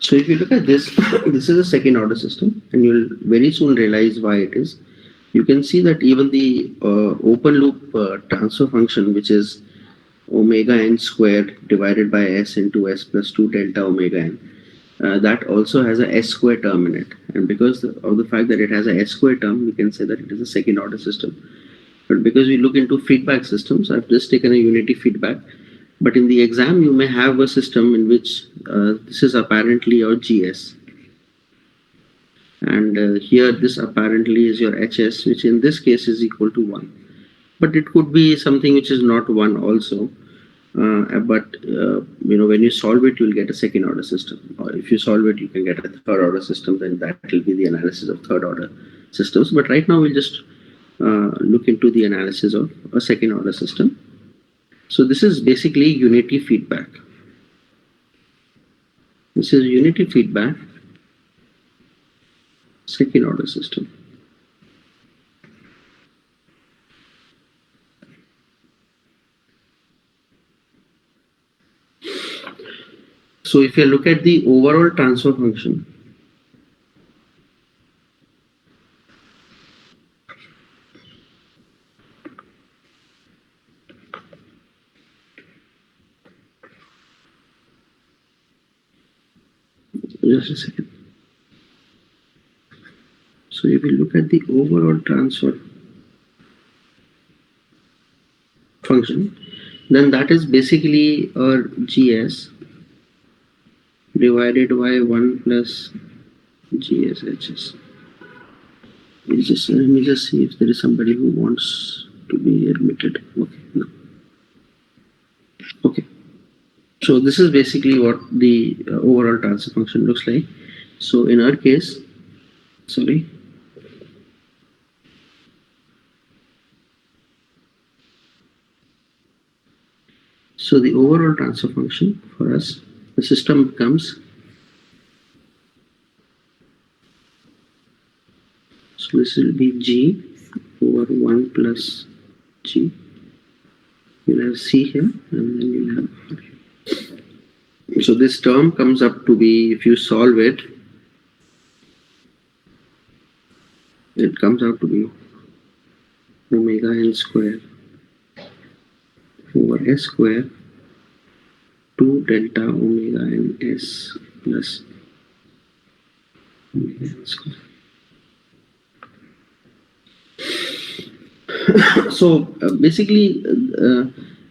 So if you look at this, this is a second order system, and you'll very soon realize why it is. You can see that even the open loop transfer function, which is omega n squared divided by s into s plus 2 delta omega n, that also has a s square term in it. And because of the fact that it has a s square term, we can say that it is a second order system. But because we look into feedback systems, I've just taken a unity feedback. But in the exam, you may have a system in which this is apparently your GS. And here this apparently is your HS, which in this case is equal to 1. But it could be something which is not 1 also. When you solve it, you'll get a second order system. Or if you solve it, you can get a third order system. Then that will be the analysis of third order systems. But right now, we'll just look into the analysis of a second order system. So this is basically unity feedback. This is unity feedback, second order system. So if you look at the overall transfer function, just a second. So if you look at the overall transfer function, then that is basically our GS divided by 1 plus GSHS. Let me just see if there is somebody who wants to be admitted. Okay, no. Okay. So this is basically what the overall transfer function looks like. So in our case, sorry. So the overall transfer function for us, the system becomes, so this will be G over 1 plus G. You'll have C here, and then you'll have R here. So this term comes up to be, if you solve it, it comes out to be omega n square over s square 2 delta omega n s plus omega n square. So basically,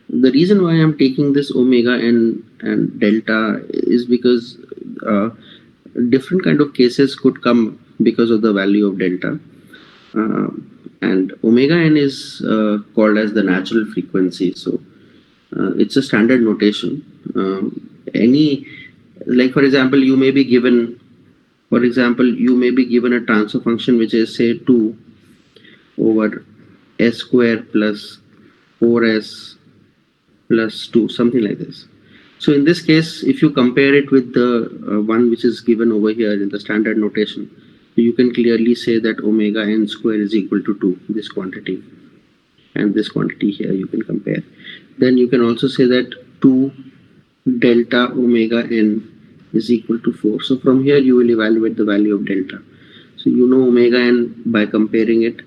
the reason why I'm taking this omega and delta is because different kind of cases could come because of the value of delta. And omega n is called as the natural frequency. So it's a standard notation. Like for example, you may be given a transfer function which is say 2 over s square plus 4s plus 2, something like this. So in this case, if you compare it with the one which is given over here in the standard notation, you can clearly say that omega n square is equal to 2, this quantity, and this quantity here you can compare. Then you can also say that 2 delta omega n is equal to 4. So from here you will evaluate the value of delta. So you know omega n by comparing it,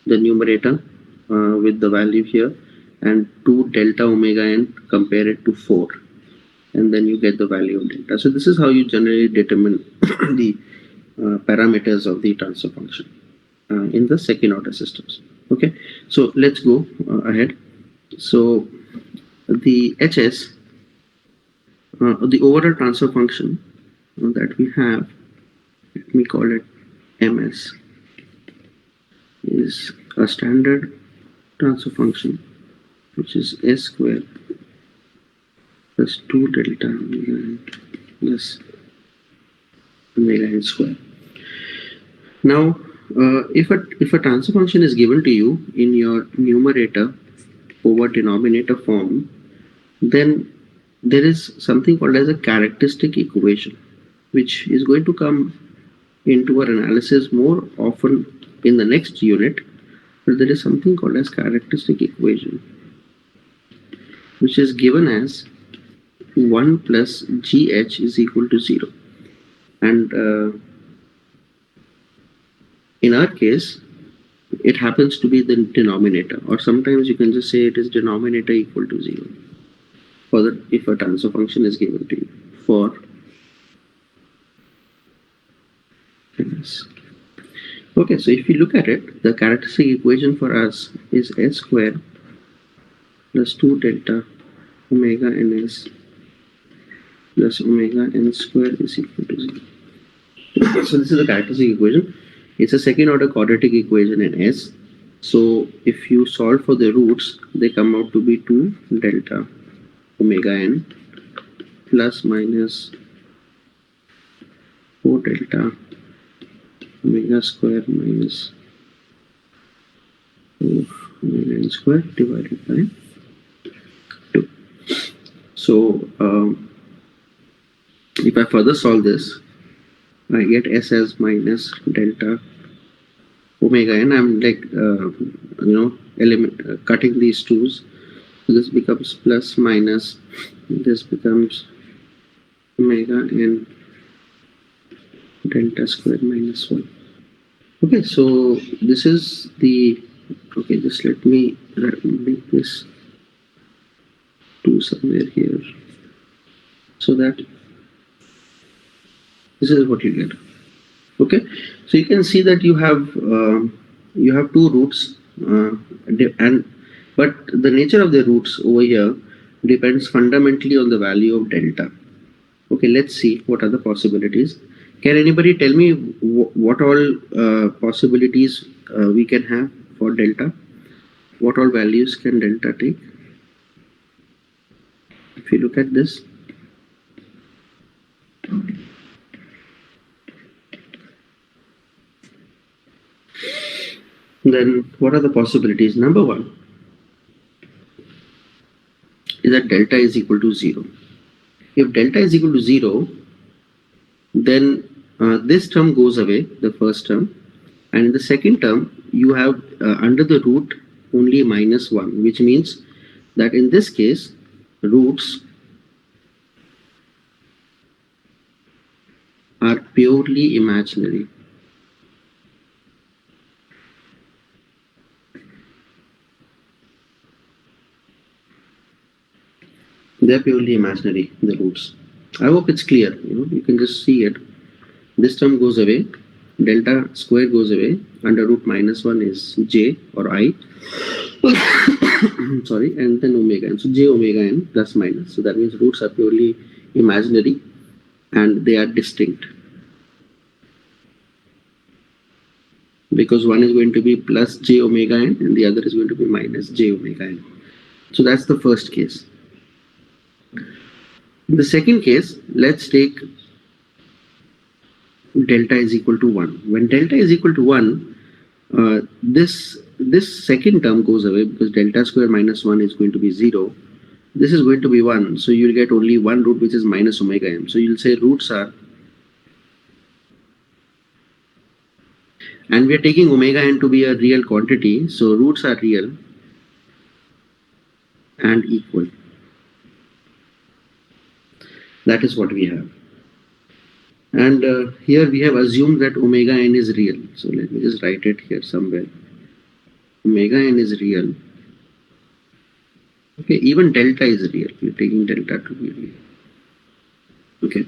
the numerator with the value here, and 2 delta omega n, compare it to 4, and then you get the value of delta. So this is how you generally determine the parameters of the transfer function in the second order systems. Okay, so let's go ahead. So the HS, the overall transfer function that we have, let me call it MS, is a standard transfer function which is s square plus 2 delta omega n plus omega n square. Now, if a transfer function is given to you in your numerator over denominator form, then there is something called as a characteristic equation, which is going to come into our analysis more often in the next unit. But there is something called as characteristic equation, which is given as 1 plus GH is equal to 0. And in our case, it happens to be the denominator, or sometimes you can just say it is denominator equal to 0 for the if a transfer function is given to you for this. Okay, so if you look at it, the characteristic equation for us is s square plus 2 delta omega ns plus omega n square is equal to 0. So this is the characteristic equation. It's a second order quadratic equation in S. So if you solve for the roots, they come out to be 2 delta omega n plus minus 4 delta omega square minus 4 omega n square divided by 2. So if I further solve this, I get S as minus delta omega n. I'm like cutting these twos. So this becomes plus minus. This becomes omega n delta square minus 1. Okay, so this is the. Okay, just let me make this 2 somewhere here, so that this is what you get. Okay, so you can see that you have 2 roots, but the nature of the roots over here depends fundamentally on the value of delta. Okay, let's see what are the possibilities. Can anybody tell me what all possibilities we can have for delta? What all values can delta take? If you look at this. Then what are the possibilities? Number 1 is that delta is equal to 0. If delta is equal to 0, then this term goes away, the first term, and in the second term you have under the root only minus 1, which means that in this case roots are purely imaginary. They're purely imaginary, the roots. I hope it's clear. You can just see it. This term goes away, delta square goes away, under root minus 1 is j or I, sorry, and then omega n. So j omega n plus minus. So that means roots are purely imaginary and they are distinct, because one is going to be plus j omega n and the other is going to be minus j omega n. So that's the first case. In the second case, let's take delta is equal to 1. When delta is equal to 1, this second term goes away because delta square minus 1 is going to be 0. This is going to be 1. So you'll get only one root, which is minus omega m. So you'll say roots are, and we are taking omega n to be a real quantity. So roots are real and equal. That is what we have. And here we have assumed that omega n is real. So let me just write it here somewhere. Omega n is real. Okay, even delta is real. We're taking delta to be real. Okay.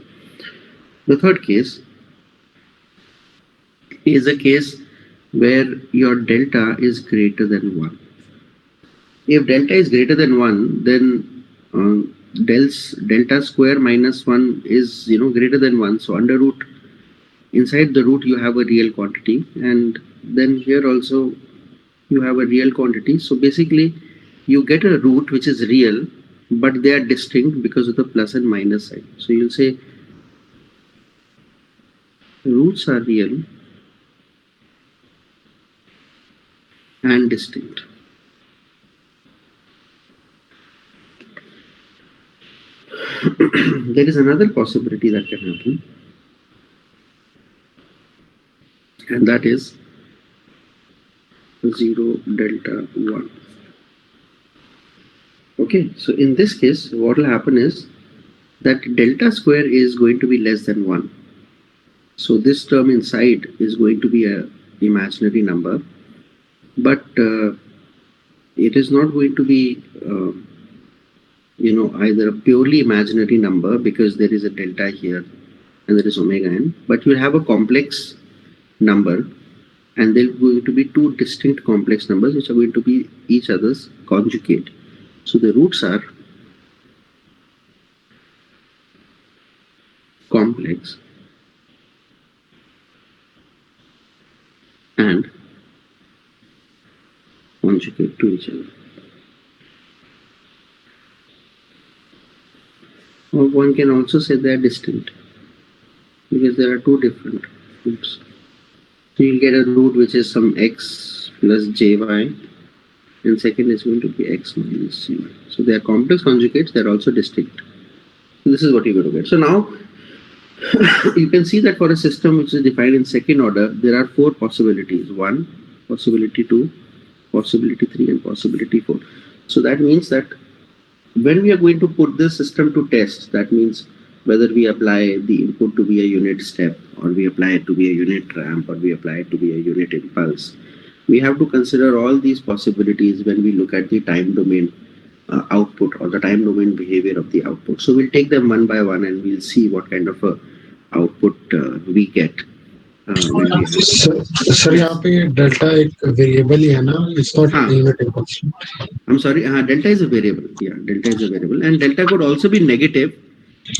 The third case is a case where your delta is greater than 1. If delta is greater than 1, then delta square minus 1 is greater than 1. So under root, inside the root you have a real quantity, and then here also you have a real quantity. So basically you get a root which is real, but they are distinct because of the plus and minus sign. So you'll say roots are real and distinct. There is another possibility that can happen, and that is 0 delta 1. Okay, so in this case what will happen is that delta square is going to be less than 1. So this term inside is going to be a imaginary number, but it is not going to be either a purely imaginary number because there is a delta here and there is omega n, but you have a complex number, and there are going to be two distinct complex numbers which are going to be each other's conjugate. So the roots are complex and conjugate to each other. Or one can also say they are distinct because there are two different roots. So you'll get a root which is some x plus jy, and second is going to be x minus cy. So they are complex conjugates, they are also distinct. This is what you're going to get. So now you can see that for a system which is defined in second order, there are four possibilities. 1, possibility 2, possibility 3, and possibility 4. So that means that when we are going to put this system to test, that means whether we apply the input to be a unit step, or we apply it to be a unit ramp, or we apply it to be a unit impulse, we have to consider all these possibilities when we look at the time domain output or the time domain behavior of the output. So we'll take them one by one and we'll see what kind of a output we get. Sir यहाँ पे delta एक variable ही है ना, it's not unit impulse. I'm sorry, delta is a variable. Yeah, delta is a variable, and delta could also be negative.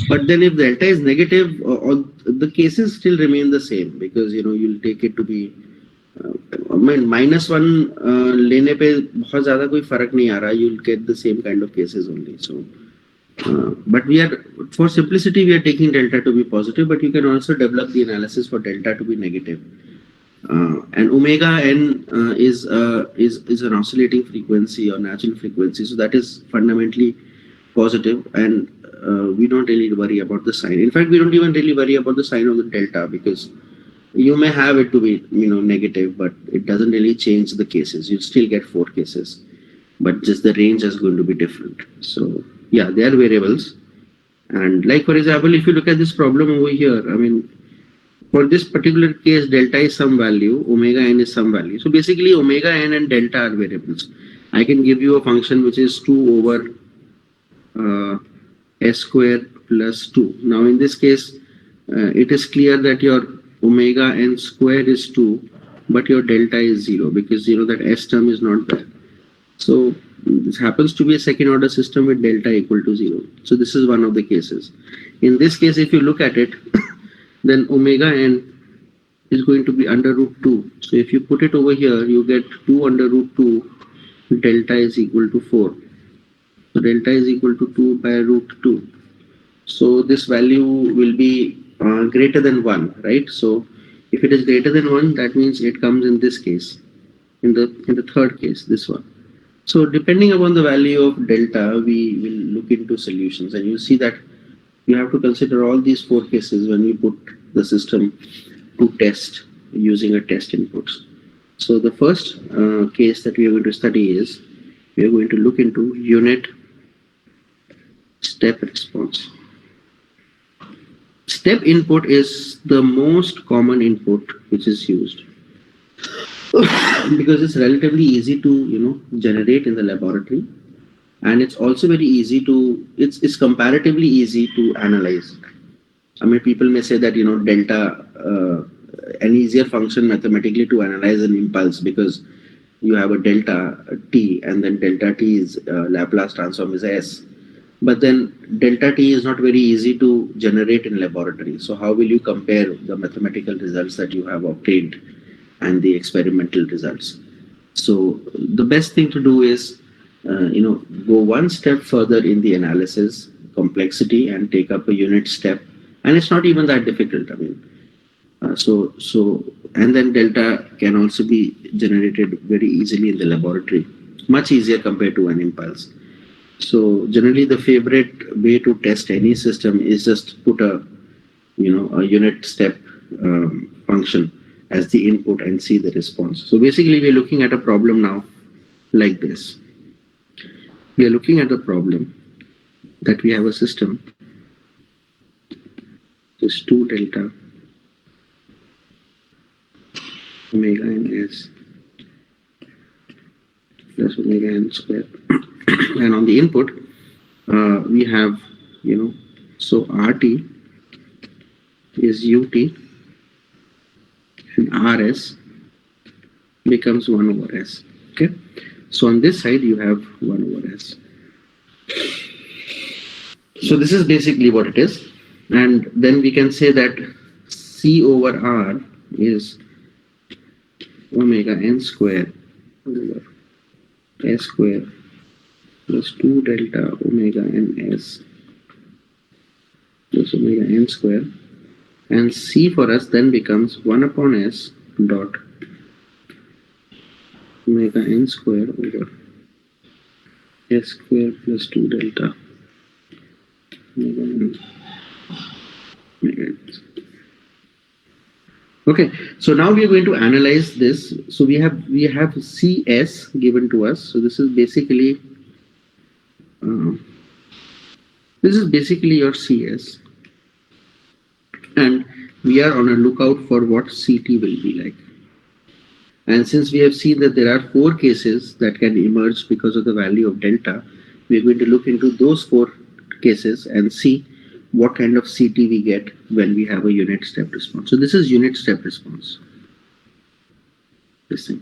But then if delta is negative, the cases still remain the same because you'll take it to be -1 लेने पे बहुत ज़्यादा कोई फर्क नहीं आ रहा. You'll get the same kind of cases only. So, but for simplicity, we are taking delta to be positive, but you can also develop the analysis for delta to be negative. And omega n is an oscillating frequency or natural frequency, so that is fundamentally positive, and we don't really worry about the sign. In fact, we don't even really worry about the sign of the delta because you may have it to be negative, but it doesn't really change the cases. You still get 4 cases, but just the range is going to be different. So yeah, they are variables. And like for example, if you look at this problem over here, I mean, for this particular case, delta is some value, omega n is some value. So basically, omega n and delta are variables. I can give you a function which is 2 over s square plus 2. Now in this case, it is clear that your omega n square is 2, but your delta is 0 because that s term is not there. So this happens to be a second order system with delta equal to 0. So this is one of the cases. In this case, if you look at it, then omega n is going to be under root 2. So if you put it over here, you get 2 under root 2, delta is equal to 4. So delta is equal to 2 by root 2. So this value will be greater than 1, right? So if it is greater than 1, that means it comes in this case, in the third case, this one. So depending upon the value of delta, we will look into solutions, and you see that you have to consider all these 4 cases when you put the system to test using a test inputs. So the first case that we are going to study is we are going to look into unit step response. Step input is the most common input which is used because it's relatively easy to generate in the laboratory, and it's also very easy to it's comparatively easy to analyze. I mean, people may say that delta an easier function mathematically to analyze an impulse because you have a delta t, and then delta t is Laplace transform is s. But then delta t is not very easy to generate in laboratory. So how will you compare the mathematical results that you have obtained and the experimental results? So the best thing to do is go one step further in the analysis complexity and take up a unit step, and it's not even that difficult. I mean, and then delta can also be generated very easily in the laboratory, much easier compared to an impulse. So generally, the favorite way to test any system is just put a unit step function as the input and see the response. So basically, we're looking at a problem now like this. We are looking at the problem that we have a system, this 2 delta omega ns plus omega n square. And on the input, we have, so RT is UT and RS becomes 1 over S. Okay. So on this side, you have 1 over S. So this is basically what it is. And then we can say that C over R is omega n square over S square plus 2 delta omega ns plus omega n square. And C for us then becomes 1 upon S dot omega n square over S square plus 2 delta omega n. Okay, so now we are going to analyze this. So we have CS given to us. So this is basically your CS, and we are on a lookout for what CT will be like. And since we have seen that there are 4 cases that can emerge because of the value of delta, we are going to look into those 4 cases and see what kind of CT we get when we have a unit step response. So this is unit step response. This thing.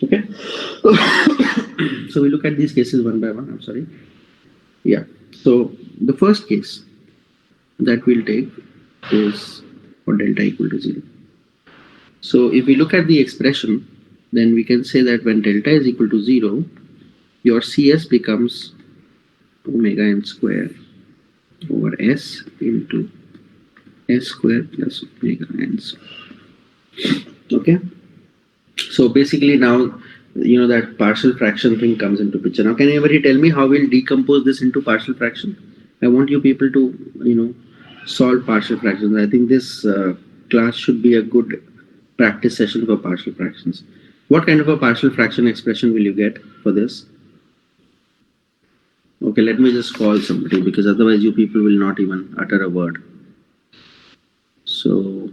Okay. So we look at these cases one by one. I'm sorry. Yeah. So the first case that we'll take is for delta equal to 0. So if we look at the expression, then we can say that when delta is equal to 0, your CS becomes omega n square over S into S square plus omega n square. Okay. So basically now, that partial fraction thing comes into picture. Now, can anybody tell me how we'll decompose this into partial fraction? I want you people to, solve partial fractions. I think this class should be a good practice session for partial fractions. What kind of a partial fraction expression will you get for this? Okay, let me just call somebody, because otherwise you people will not even utter a word. So,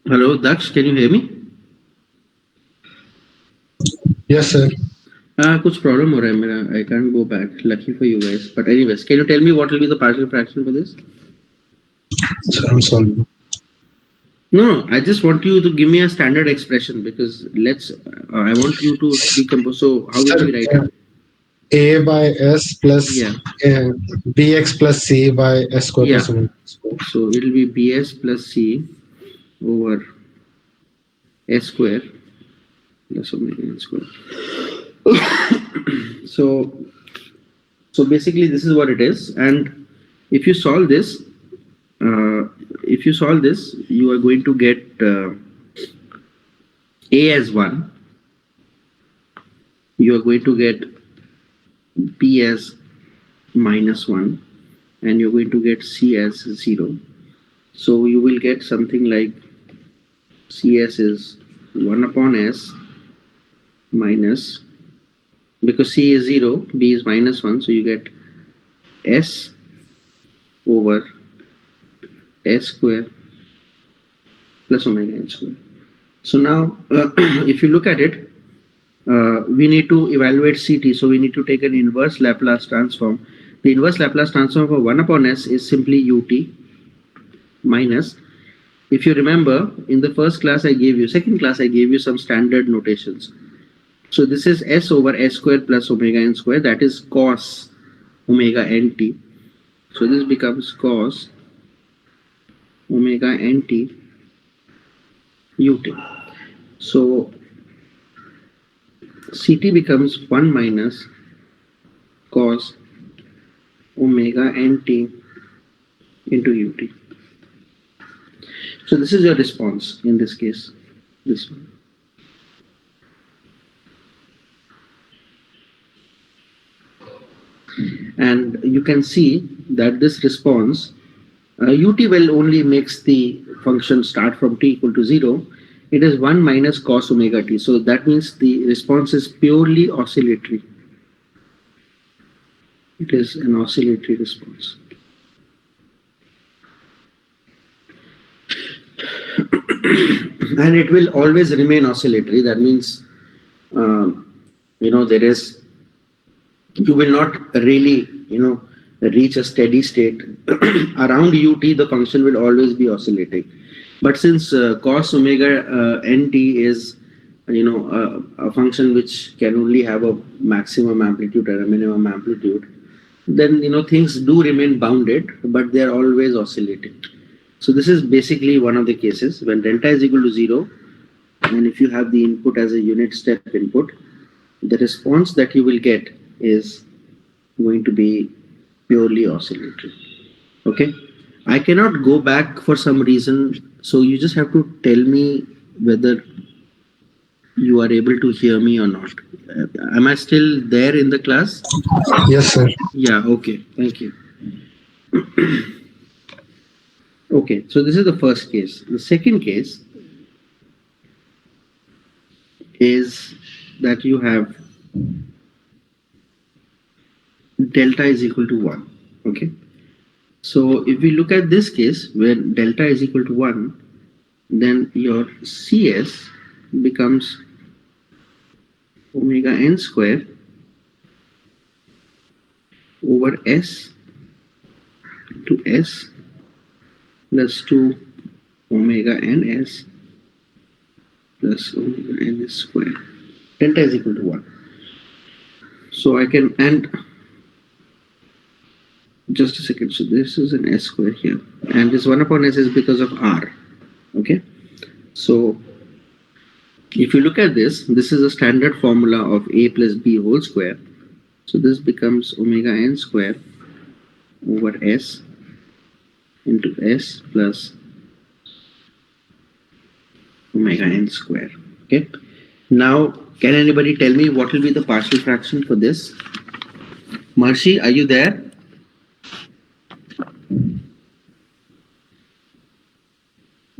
hello, Daksh, can you hear me? Yes, sir. कुछ problem हो रहा है मेरा. I can't go back. Lucky for you guys. But anyways, can you tell me what will be the partial fraction for this? So I'm solving. No, I just want you to give me a standard expression, because I want you to decompose. So how will we write it? A by S plus bx plus C by S square plus omega square. So it will be bs plus c over s square plus omega n square. So basically this is what it is. And if you solve this, you are going to get A as 1. You are going to get B as -1, and you're going to get C as 0. So you will get something like CS is 1 upon S minus, because C is 0, B is -1, so you get S over S square plus omega n square. So now, if you look at it, we need to evaluate CT, so we need to take an inverse Laplace transform. The inverse Laplace transform for 1 upon S is simply UT minus, if you remember, in the second class I gave you some standard notations. So this is S over S square plus omega n square, that is cos omega nt. So this becomes cos omega nt ut. So CT becomes 1 minus cos omega nt into ut. So this is your response in this case, this one. And you can see that this response, UT will only makes the function start from t equal to 0, it is 1 minus cos omega t. So that means the response is purely oscillatory. It is an oscillatory response. And it will always remain oscillatory. That means, you will not really, reach a steady state. Around ut, the function will always be oscillating. But since cos omega nt is, a function which can only have a maximum amplitude and a minimum amplitude, then, things do remain bounded, but they are always oscillating. So this is basically one of the cases when delta is equal to 0, and if you have the input as a unit step input, the response that you will get is going to be purely oscillatory. Okay, I cannot go back for some reason, so you just have to tell me whether you are able to hear me or not. Am I still there in the class? Yes, sir. Yeah, okay, thank you. Okay, so this is the first case. The second case is that you have delta is equal to 1. Okay, so if we look at this case where delta is equal to 1, then your CS becomes omega n square over S to S plus 2 omega ns plus omega ns square. Delta is equal to 1. So I can, and just a second, so this is an S square here, and this 1 upon S is because of R. Okay, so if you look at this is a standard formula of A plus B whole square. So this becomes omega n square over S into S plus omega n square. Okay, now can anybody tell me what will be the partial fraction for this? Marshi, are you there?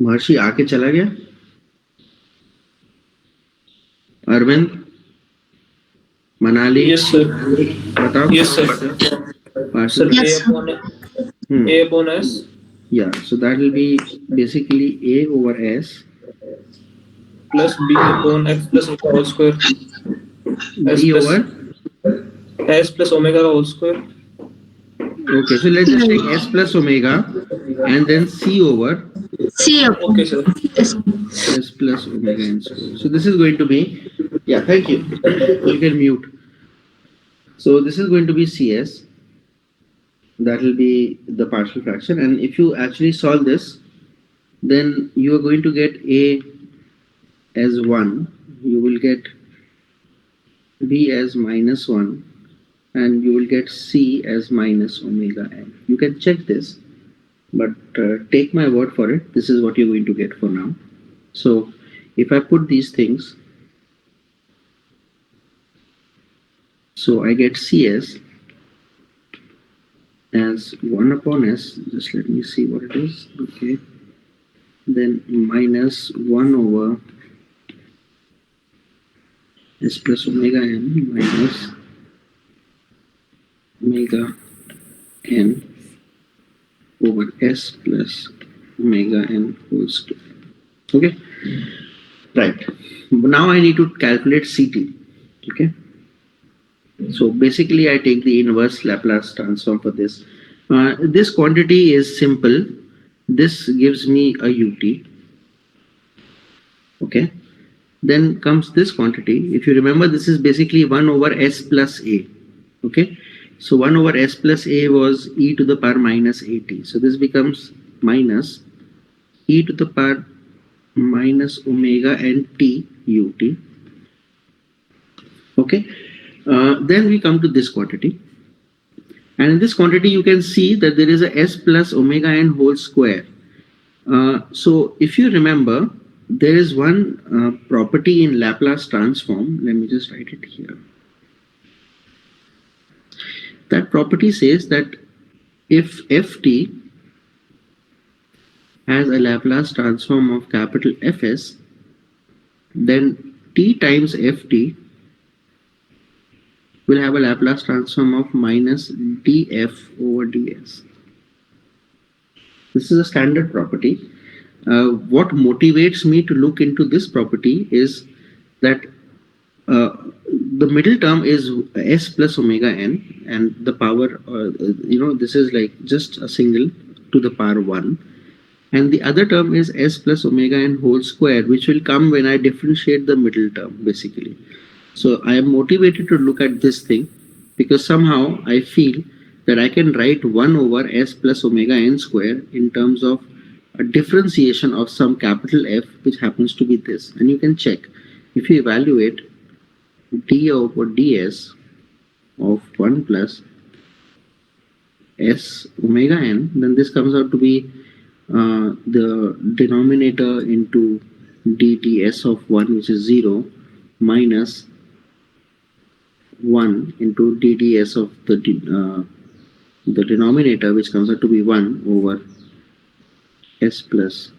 Marshi आके चला गया? Arvind, Manali? Yes, sir. बताओ. Yes, sir. Partial. Sir, A upon S. Yeah, so that will be basically A over S Plus B upon X plus omega whole square. S B plus over. S plus omega whole square. Okay, so let's just take S plus omega and then C over C upon Okay, sir. S plus omega n square. So this is going to be, yeah, thank you. You can mute. So this is going to be CS. That will be the partial fraction. And if you actually solve this, then you are going to get A as 1. You will get B as minus 1. And you will get C as minus omega n. You can check this, but take my word for it. This is what you're going to get for now. So if I put these things, so I get CS as 1 upon S. Just let me see what it is. Okay. Then minus 1 over S plus omega n minus omega n over S plus omega n whole square. Okay, right. Now I need to calculate CT. Okay, so basically I take the inverse Laplace transform for this. This quantity is simple. This gives me a UT. Okay, then comes this quantity. If you remember, this is basically 1 over S plus A. Okay, so 1 over S plus A was e to the power minus AT. So this becomes minus e to the power minus omega n t ut. Okay, then we come to this quantity. And in this quantity, you can see that there is a S plus omega n whole square. So if you remember, there is one property in Laplace transform. Let me just write it here. That property says that if ft has a Laplace transform of capital Fs, then t times ft will have a Laplace transform of minus df over ds. This is a standard property. What motivates me to look into this property is that the middle term is s plus omega n, and the power, this is like just a single to the power 1. And the other term is s plus omega n whole square, which will come when I differentiate the middle term, basically. So I am motivated to look at this thing because somehow I feel that I can write 1 over s plus omega n square in terms of a differentiation of some capital F, which happens to be this. And you can check. If you evaluate d over ds of 1 plus s omega n, then this comes out to be the denominator into dts of 1, which is 0, minus 1 into dds of the denominator, which comes out to be 1 over s plus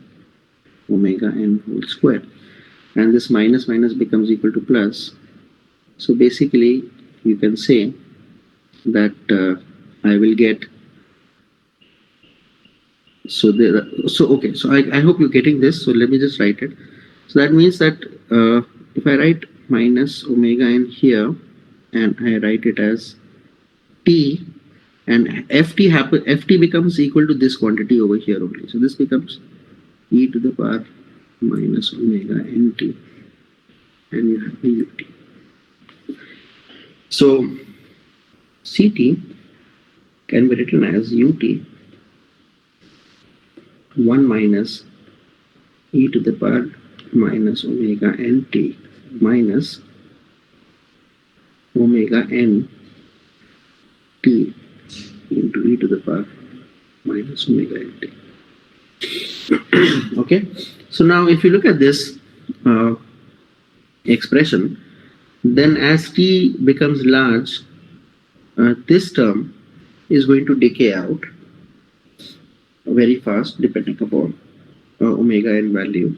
omega n whole square. And this minus minus becomes equal to plus. So basically, you can say that I will get. So I hope you're getting this. So let me just write it. So that means that if I write minus omega n here, and I write it as t, and ft becomes equal to this quantity over here only. So this becomes e to the power minus omega nt, and you have ut. So ct can be written as ut 1 minus e to the power minus omega nt minus omega n t into e to the power minus omega nt. Okay, so now if you look at this expression, then as t becomes large, this term is going to decay out very fast depending upon omega n value.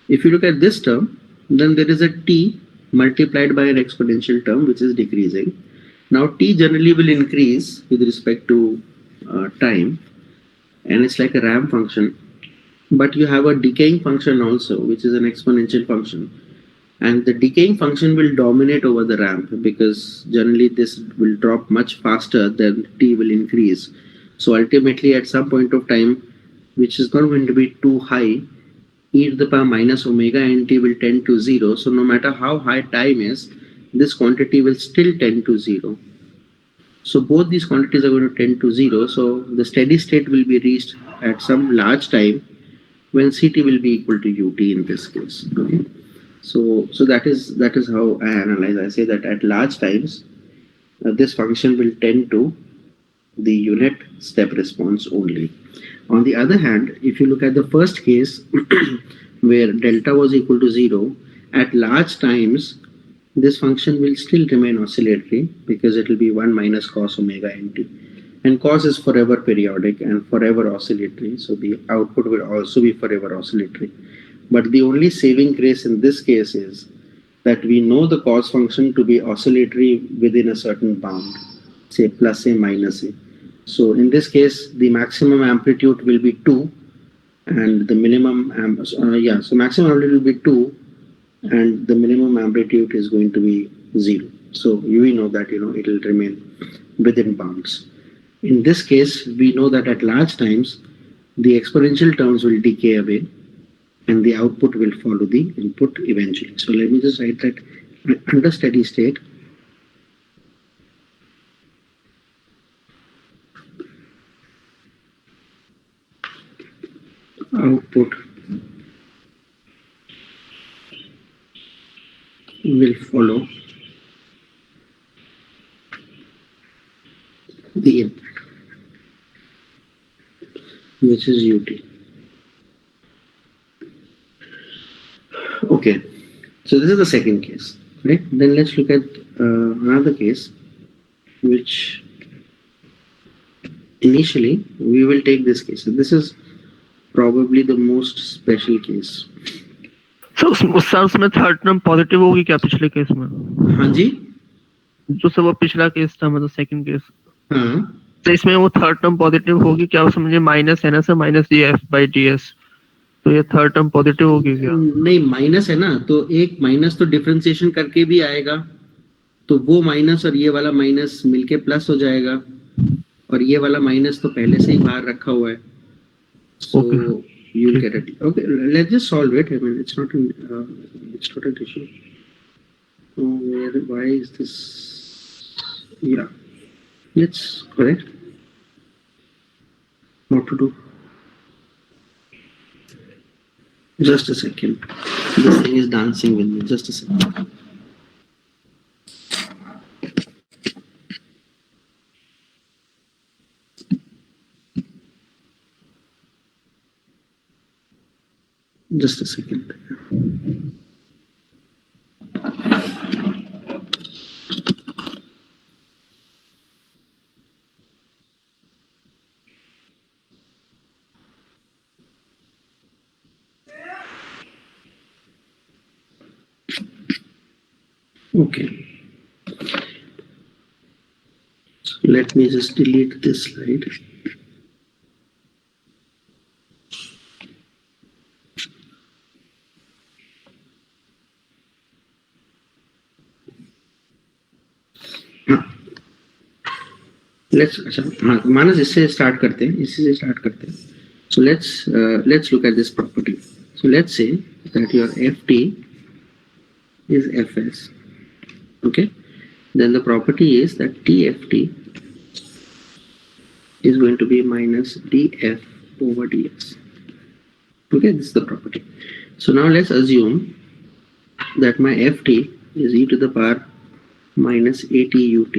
If you look at this term, then there is a t multiplied by an exponential term which is decreasing. Now t generally will increase with respect to time, and it's like a ramp function, but you have a decaying function also, which is an exponential function, and the decaying function will dominate over the ramp because generally this will drop much faster than t will increase. So ultimately at some point of time, which is not going to be too high, e to the power minus omega nt will tend to 0. So no matter how high time is, this quantity will still tend to 0. So both these quantities are going to tend to 0. So the steady state will be reached at some large time when ct will be equal to ut in this case. Okay. So that is how I analyze. I say that at large times, this function will tend to the unit step response only. On the other hand, if you look at the first case where delta was equal to 0, at large times, this function will still remain oscillatory because it will be 1 minus cos omega nt. And cos is forever periodic and forever oscillatory, so the output will also be forever oscillatory. But the only saving grace in this case is that we know the cos function to be oscillatory within a certain bound, say plus a minus a. So in this case, the maximum amplitude will be 2, and the minimum so maximum amplitude will be 2, and the minimum amplitude is going to be 0. So we know that it will remain within bounds. In this case, we know that at large times, the exponential terms will decay away, and the output will follow the input eventually. So let me just write that under steady state, output will follow the input, which is ut. Okay, so this is the second case, right? Then let's look at another case, which initially we will take this case. So this is probably the most special case. Sir उसमें third term positive होगी क्या पिछले case में? हाँ जी, जो सब वो पिछला केस था मतलब सेकंड केस, हाँ तो इसमें वो थर्ड टर्म पॉजिटिव होगी क्या? समझे माइनस है ना सर, माइनस df/ds, तो ये थर्ड टर्म पॉजिटिव होगी क्या? नहीं, माइनस है ना, तो एक माइनस तो डिफरेंशिएशन करके भी आएगा, तो वो माइनस और ये वाला माइनस मिलके प्लस हो जाएगा, और ये वाला माइनस तो पहले से ही बाहर रखा हुआ है, so Okay. you'll get it. Okay, let's just solve it. I mean, it's not an issue. Why is this? Yeah, let's correct. What to do? Just a second. This thing is dancing with me. Just a second. Just a second. Okay. So let me just delete this slide. Let's मानस इससे start करते हैं, इसी से start करते हैं. So let's look at this property. So let's say that your ft is fs. Okay, then the property is that tft is going to be minus df over ds. Okay, this is the property. So now let's assume that my ft is e to the power minus at ut.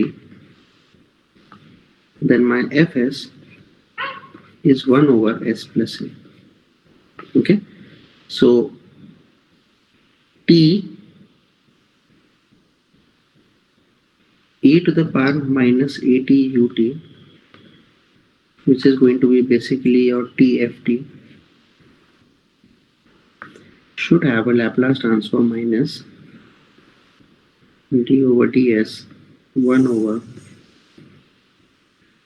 Then my fs is 1 over s plus a. Okay, so t e to the power minus at ut, which is going to be basically your tft, should have a Laplace transform minus d over ds 1 over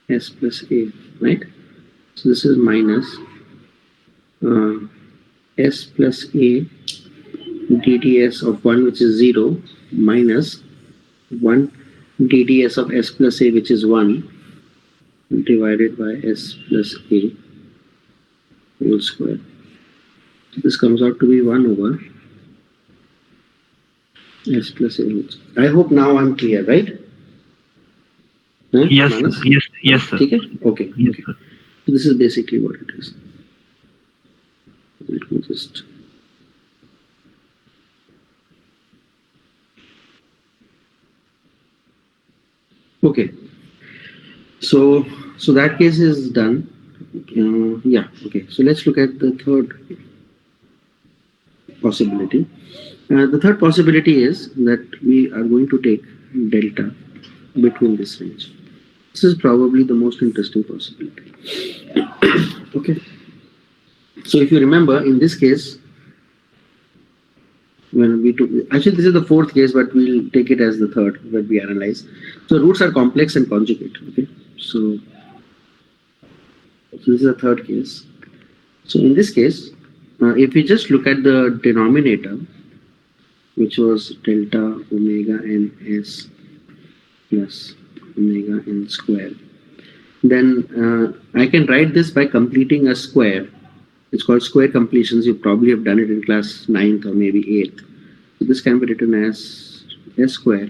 s plus a, right? So this is minus s plus a dds of 1, which is 0, minus 1 dds of s plus a, which is 1, divided by s plus a whole square. This comes out to be 1 over s plus a whole square. I hope now I'm clear, right? Huh? Yes, Manas? yes sir. Okay, okay, Yes, okay. sir. So this is basically what it is. Let me just. Okay, so that case is done. Yeah, okay, so let's look at the third possibility. The third possibility is that we are going to take delta between this range. This is probably the most interesting possibility. Okay, so if you remember, in this case, when we took, actually this is the fourth case, but we'll take it as the third when we analyze. So roots are complex and conjugate. Okay, so this is the third case. So in this case, if we just look at the denominator, which was delta omega n s plus omega n square, then I can write this by completing a square. It's called square completions. You probably have done it in class 9th or maybe 8th. So this can be written as s square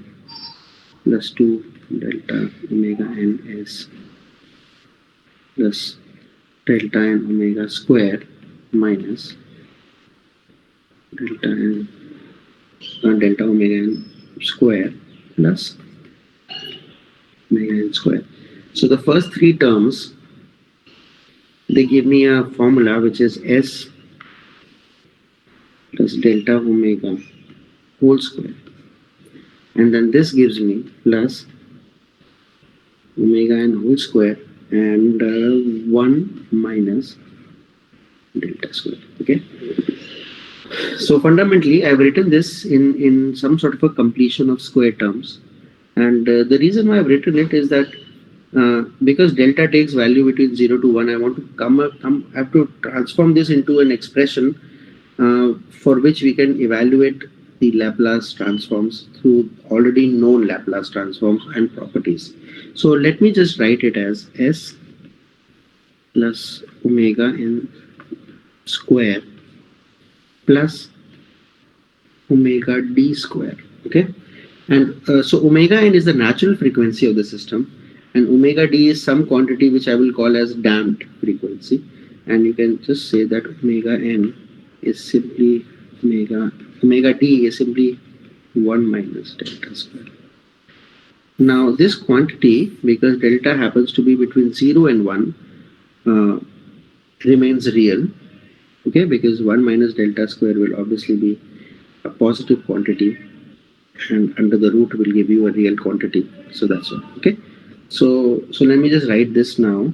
plus 2 delta omega n s plus delta n omega square minus delta n delta omega n square plus omega n square. So the first three terms, they give me a formula which is s plus delta omega whole square, and then this gives me plus omega n whole square and 1 minus delta square. Okay. So fundamentally, I've written this in some sort of a completion of square terms. And the reason why I've written it is that because delta takes value between 0 to 1, I want to I have to transform this into an expression for which we can evaluate the Laplace transforms through already known Laplace transforms and properties. So let me just write it as S plus omega n square plus omega d square. Okay. And so omega n is the natural frequency of the system, and omega d is some quantity which I will call as damped frequency. And you can just say that omega n is simply omega d is simply 1 minus delta square. Now this quantity, because delta happens to be between 0 and 1, remains real. Okay, because 1 minus delta square will obviously be a positive quantity, and under the root will give you a real quantity. So that's all. Okay. So let me just write this now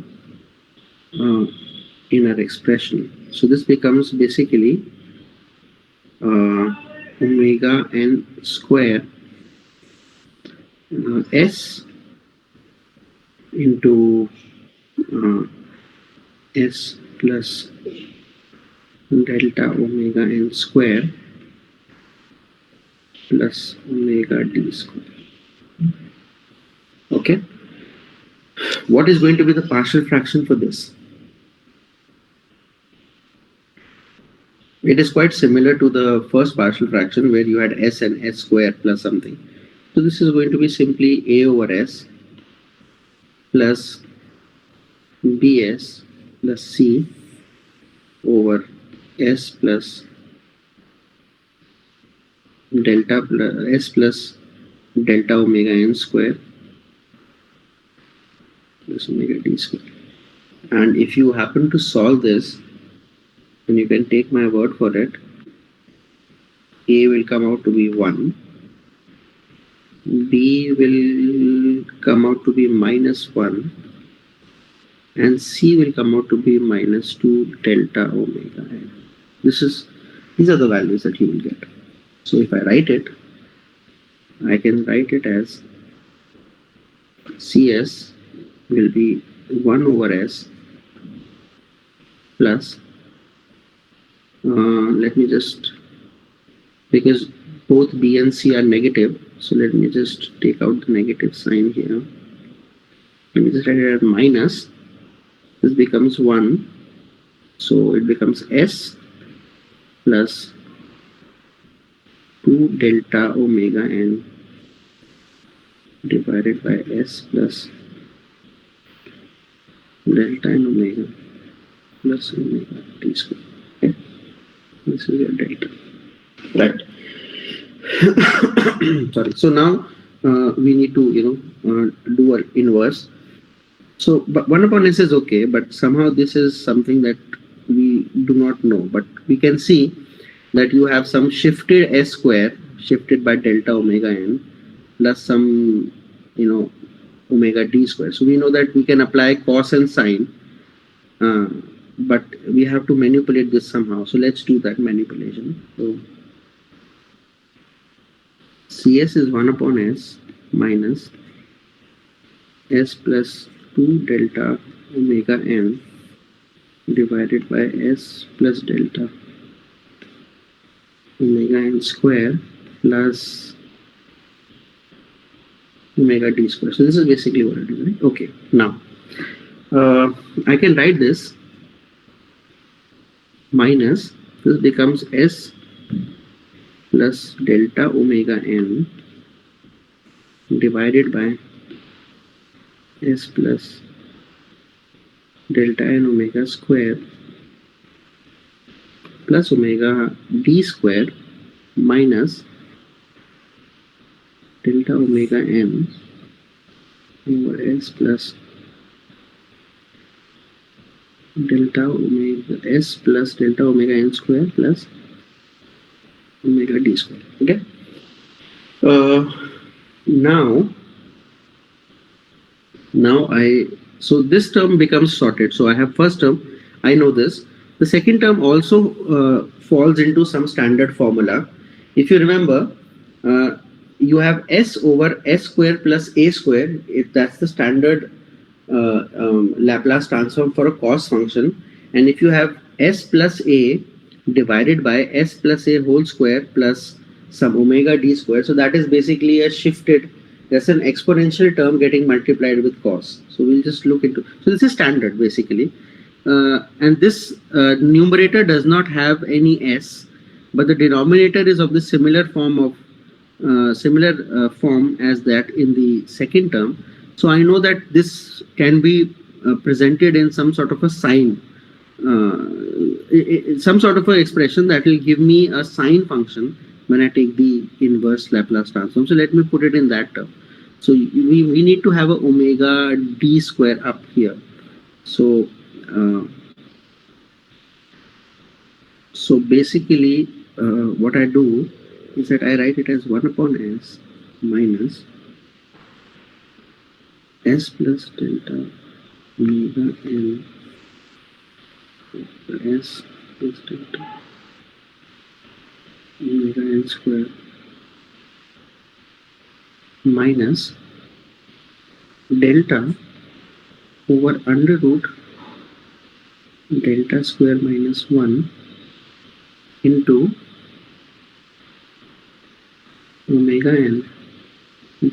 in our expression. So this becomes basically omega n square s into s plus delta omega n square plus omega d square. Okay. What is going to be the partial fraction for this? It is quite similar to the first partial fraction where you had s and s square plus something. So this is going to be simply a over s plus bs plus c over s plus delta plus s plus delta omega n square plus omega d square. And if you happen to solve this, and you can take my word for it, a will come out to be 1, b will come out to be minus 1, and c will come out to be minus 2 delta omega n. These are the values that you will get. So if I write it, I can write it as Cs will be 1 over s plus, let me just, because both b and c are negative, so let me just take out the negative sign here. Let me just write it as minus. This becomes 1, so it becomes s plus 2 delta omega n divided by s plus delta n omega plus omega t square. Okay. This is your delta. Right. Sorry. So now we need to do an inverse. So but 1 upon s is okay, but somehow this is something that we do not know. But we can see that you have some shifted s square shifted by delta omega n plus some omega d square. So we know that we can apply cos and sine, but we have to manipulate this somehow. So let's do that manipulation. So Cs is 1 upon s minus s plus 2 delta omega n divided by s plus delta omega n square plus omega d square. So this is basically what it is, right? Okay. Now I can write this minus, this becomes s plus delta omega n divided by s plus delta n omega square plus omega d square minus delta omega n over s plus delta omega s plus delta omega n square plus omega d square. Okay. Now so this term becomes sorted. So I have first term, I know this. The second term also falls into some standard formula. If you remember, you have s over s square plus a square. If that's the standard Laplace transform for a cos function, and if you have s plus a divided by s plus a whole square plus some omega d square, so that is basically a shifted, that's an exponential term getting multiplied with cos. So we'll just look into, so this is standard basically, and this numerator does not have any s, but the denominator is of the similar form of form as that in the second term. So I know that this can be presented in some sort of a sign, some sort of an expression that will give me a sine function when I take the inverse Laplace transform. So let me put it in that term. So we need to have a omega d square up here. So basically what I do is that I write it as 1 upon s minus s plus delta omega n s plus delta omega n square minus delta over under root delta square minus 1 into omega n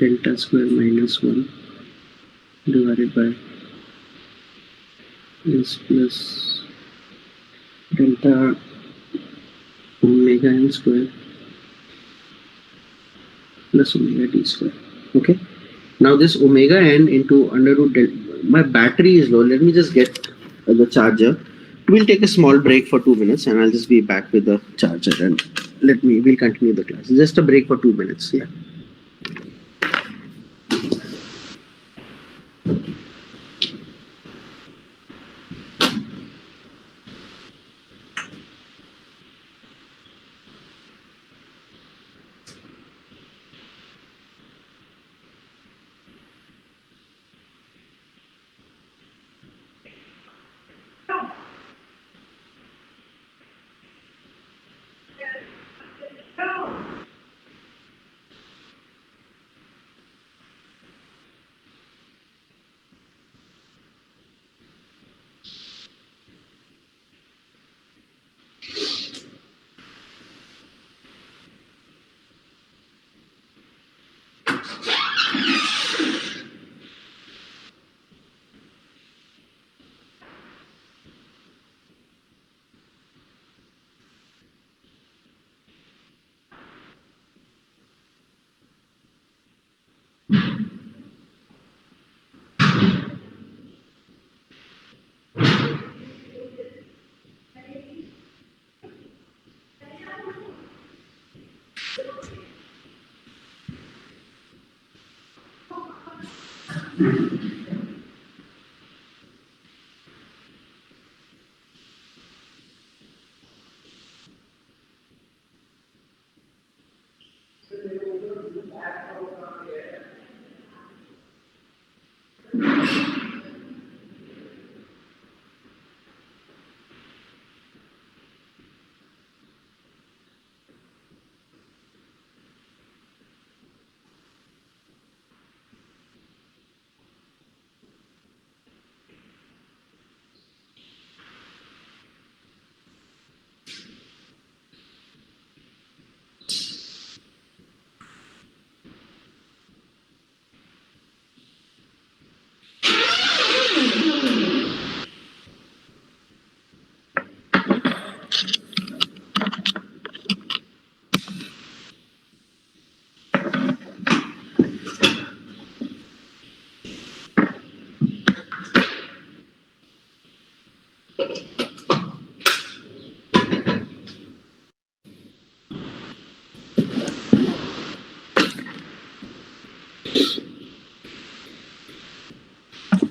delta square minus 1 divided by s plus delta omega n square plus omega d square. Okay, now this omega n into under root delta, my battery is low, let me just get the charger. We'll take a small break for 2 minutes and I'll just be back with the charger, and we'll continue the class. Just a break for 2 minutes. Yeah.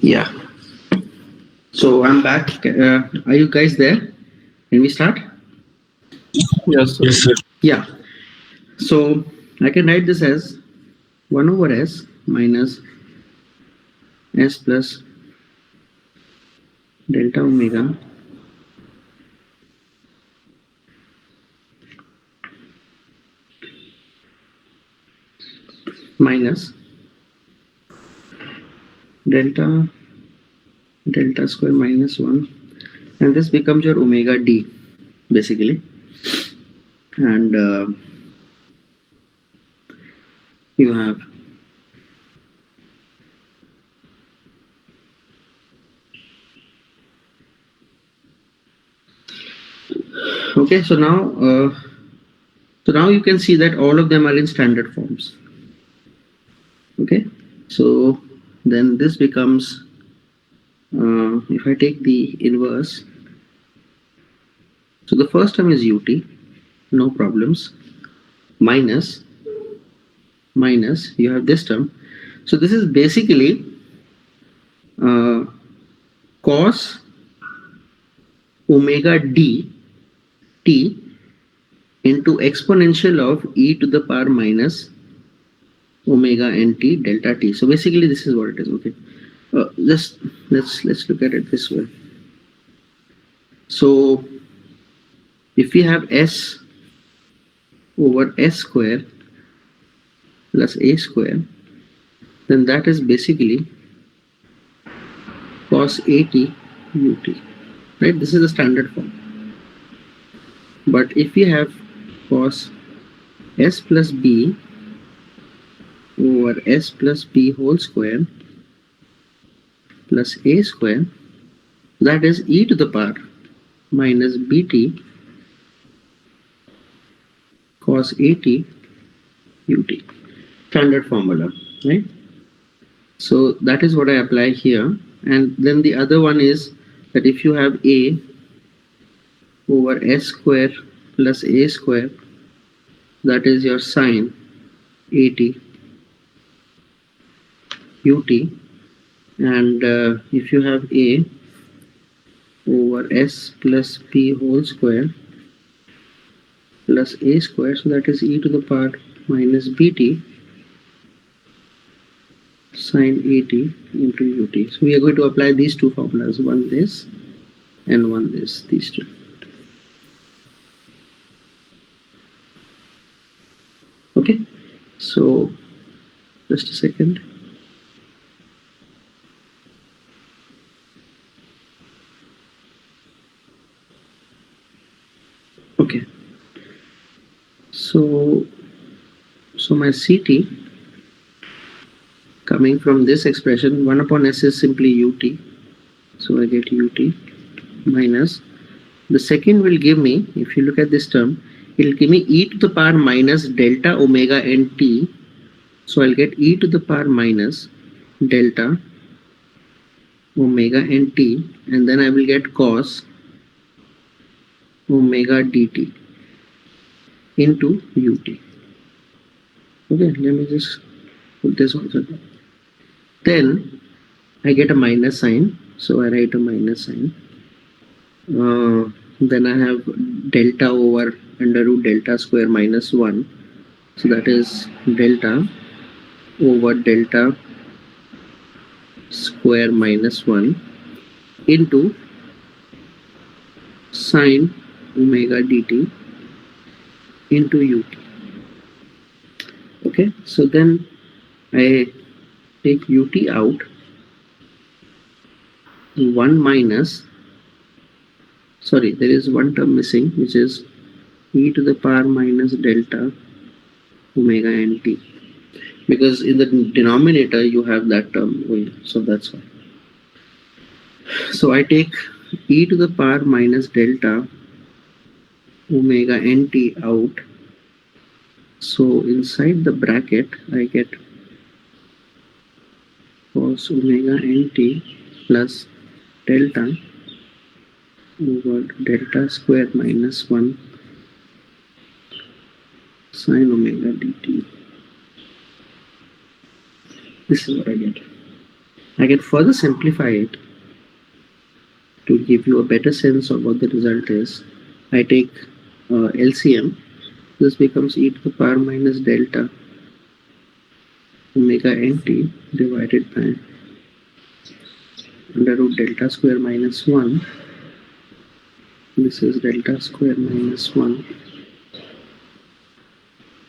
Yeah. So I'm back. Are you guys there? Can we start? Yes, sir. Yes, sir. Yeah. So I can write this as 1 over s minus s plus delta omega minus delta square minus 1, and this becomes your omega d basically, and you have okay. So now you can see that all of them are in standard forms. Okay, so then this becomes if I take the inverse, so the first term is ut, no problems, minus you have this term. So this is basically cos omega d t into exponential of e to the power minus omega nt delta t. So basically this is what it is. Okay, just let's look at it this way. So if we have s over s square plus a square, then that is basically cos at ut, right? This is the standard form. But if we have cos s plus b over s plus b whole square plus a square, that is e to the power minus bt cos at ut, standard formula, right? So that is what I apply here. And then the other one is that if you have a over s square plus a square, that is your sine at ut, and if you have a over s plus b whole square plus a square, so that is e to the power minus bt sine at into ut. So we are going to apply these two formulas, one this and one this, these two. Okay, so just a second. Okay, so my CT coming from this expression, 1 upon s is simply ut, so I get ut minus, the second will give me, if you look at this term, it will give me e to the power minus delta omega nt, so I'll get e to the power minus delta omega nt, and then I will get cos omega dt into ut. Okay, let me just put this also. Then I get a minus sign, so I write a minus sign. Then I have delta over under root delta square minus 1, so that is delta over delta square minus 1 into sine omega dt into ut. Okay, so then I take ut out, 1 minus, sorry, there is one term missing, which is e to the power minus delta omega nt, because in the denominator you have that term, so that's why. So I take e to the power minus delta omega nt out, so inside the bracket I get cos omega nt plus delta over delta square minus 1 sine omega dt. This is what I get. I can further simplify it to give you a better sense of what the result is. I take LCM. This becomes e to the power minus delta omega nt divided by under root delta square minus 1. This is delta square minus 1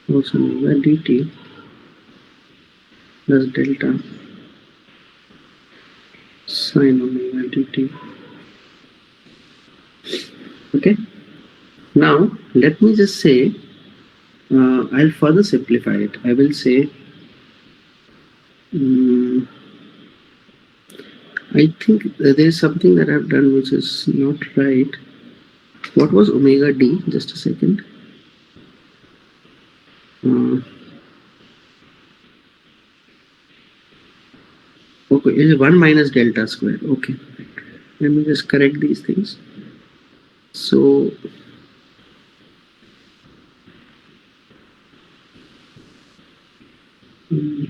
cos omega dt plus delta sine omega dt. Okay. Now let me just say, I'll further simplify it. I will say, I think there is something that I've done which is not right. What was omega d? Just a second. Okay, it is 1 minus delta square. Okay, let me just correct these things. So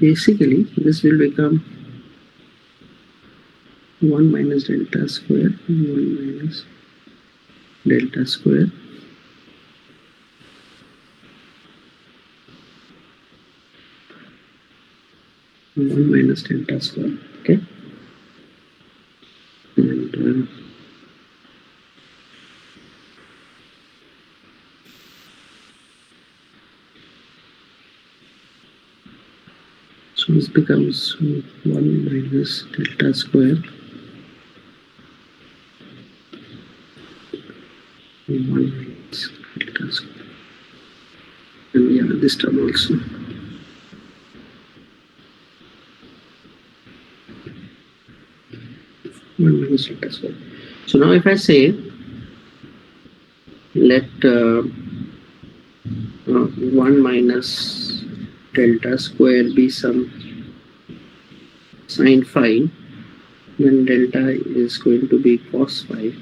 basically this will become 1 minus delta square, 1 minus delta square, one minus delta square. Okay, and so this becomes 1 minus delta square, 1 minus delta square, and yeah, this term also. So now if I say, let 1 minus delta square be some sine phi, then delta is going to be cos phi,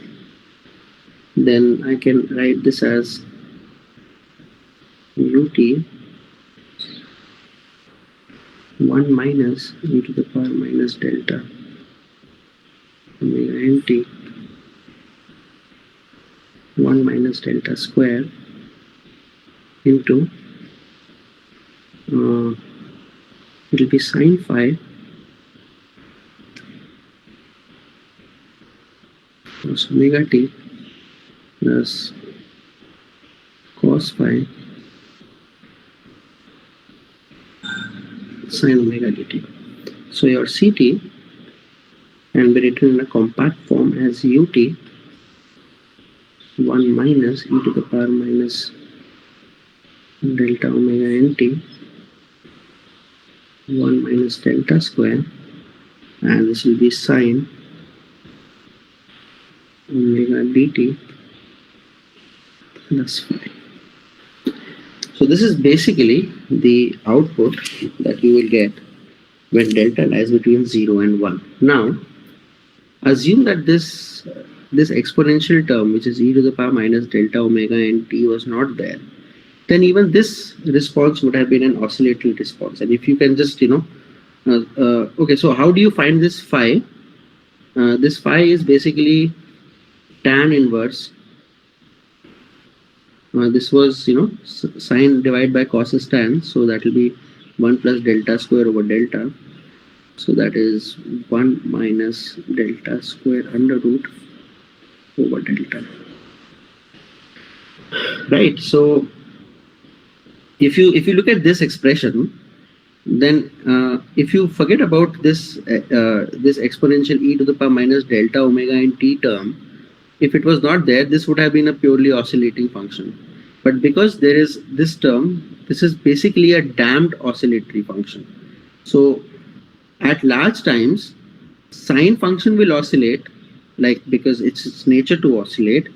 then I can write this as ut 1 minus e to the power minus delta omega nt 1 minus delta square into it will be sine phi plus omega t plus cos phi sine omega dt. So your Ct can be written in a compact form as ut 1 minus e to the power minus delta omega nt 1 minus delta square, and this will be sine omega dt plus phi. So this is basically the output that you will get when delta lies between 0 and 1. Now assume that this exponential term, which is e to the power minus delta omega nt, was not there, then even this response would have been an oscillatory response. And if you can just okay, so how do you find this phi? This phi is basically tan inverse. This was sine divided by cos is tan, so that will be 1 plus delta square over delta. So that is 1 minus delta square under root over delta. Right. So if you look at this expression, then if you forget about this this exponential e to the power minus delta omega in t term, if it was not there, this would have been a purely oscillating function. But because there is this term, this is basically a damped oscillatory function. So at large times, sine function will oscillate, because it's its nature to oscillate,